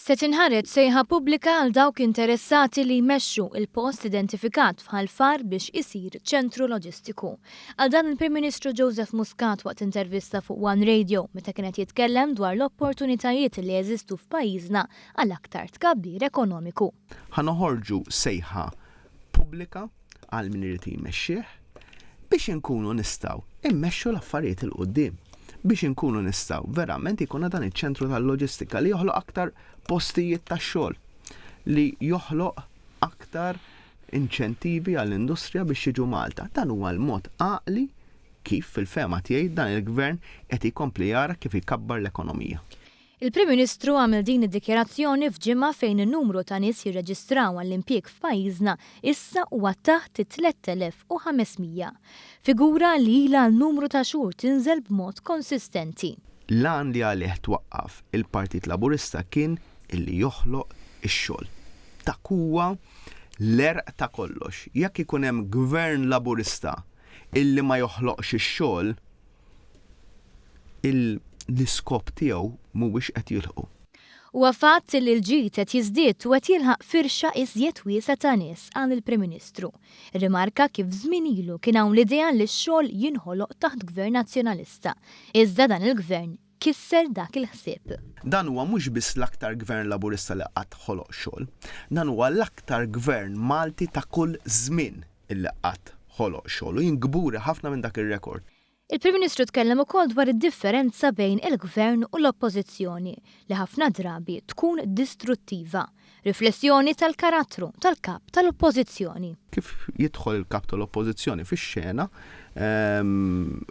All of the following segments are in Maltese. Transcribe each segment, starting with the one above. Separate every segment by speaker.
Speaker 1: Se tinħareġ sejħa pubblika għal dawk interessati li jmexxu il-post identifikat f'Ħal Far biex isir ċentru loġistiku. Għal dan il-Prim Ministru Joseph Muscat waqt intervista fuq One Radio meta kienet jitkellem dwar l-opportunitajiet li jeżistu f'pajjiżna għal aktar tkabbir ekonomiku.
Speaker 2: Ħanoħorġu sejħa pubblika għal min irid jmexxih biex inkunu nistgħu immexxu l-affarijiet il qudiem. Biex inkunu nistgħu verament ikun dan iċ-ċentru tal-loġistika li joħloq aktar postijiet tax-xogħol, li joħloq aktar inċentivi għall-industrija biex jiġu Malta. Dan huwa l-mod għaqli kif fil-fema tiegħi dan il-gvern qed ikompli jara kif ikabbar l-ekonomija.
Speaker 1: Il-Prim Ministru għamel din id-dikjerazzjoni f'ġimgħa fejn in-numru ta' nies jirreġistraw għall-impjieg f'pajjiżna issa huwa taħt 3500. Figura li ilha n-numru ta' xhur tinżel b'mod konsistenti.
Speaker 2: L-għan li għalih twaqqaf il-Partit Laburista kien illi joħloq ix-xogħol. Dak huwa l-erq ta' kollox. Jekk ikun hemm gvern Laburista illi ma joħloqx ix-xogħol, l-iskop tiegħu mhuwiex qed jilħqu.
Speaker 1: Huwa fatt li l-ġid qed jiżdied u qed jilħaq firxa iżjed wiesa' ta' nies għal il-Prim Ministru. Rimarka kif żmien ilu kien hawn l-idea li x-xogħol jinħoloq taħt gvern nazzjonalista. Iżda dan il-gvern kisser dak il-ħsieb.
Speaker 2: Dan huwa mhux biss l-aktar gvern Laburista li qatt ħoloq xogħol, dan huwa l-aktar gvern Malti ta' kull żmien illi qatt ħoloq xogħol u jingburi ħafna minn dak ir-rekord.
Speaker 1: Il-Prim Ministru tkellem ukoll dwar id-differenza bejn il-Gvern u l-Oppożizzjoni li ħafna drabi tkun distruttiva. Riflessjoni tal-karattru tal-kap tal-Oppożizzjoni.
Speaker 2: Kif jidħol il-kap tal-Oppożizzjoni fix-xena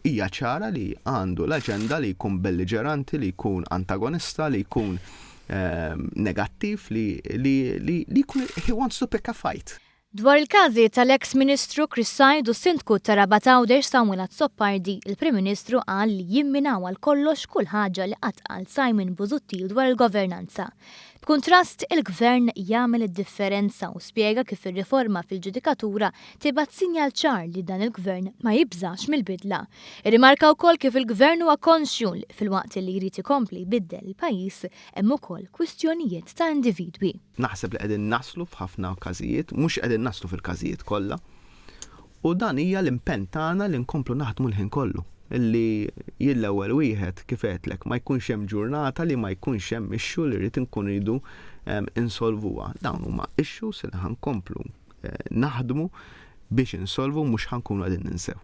Speaker 2: hija ċara li għandu l-aġenda li jkun belliġeranti, li jkun antagonista, li jkun negattiv, li jkun he wants to pick a fight.
Speaker 1: Dwar il-każi tal-ex Ministru Chris Said u Sindku ta' Rabat Għawdex Samuel Azzoppardi, il-Prim Ministru qal li jimminaw għal kollox kull ħaġa li qatt qal Simon Busuttil dwar il-governanza. B'kuntrast, il-Gvern jagħmel id-differenza u spjega kif ir-riforma fil-ġudikatura tibgħat sinjal ċar li dan il-Gvern ma jibżax mill-bidla. Irrimarka wkoll kif il-Gvern huwa konxju li filwaqt li jrid ikompli jbiddel il-pajjiż hemm ukoll kwistjonijiet ta' individwi.
Speaker 2: Naħseb li qegħdin naslu f'ħafna okkażijiet, mhux qegħdin naslu fil-każijiet kollha. U dan hija l-impenn tagħna li nkomplu naħdmu l-ħin kollu. Illi jill-ewwel wieħed kif qedlek ma jkunx hemm ġurnata li ma jkunx hemm issue li rrid inkun iridu insolvuha. Dawn huma issues li ħankomplu naħdmu biex insolvu mhux ħankunu qegħdin ninsew.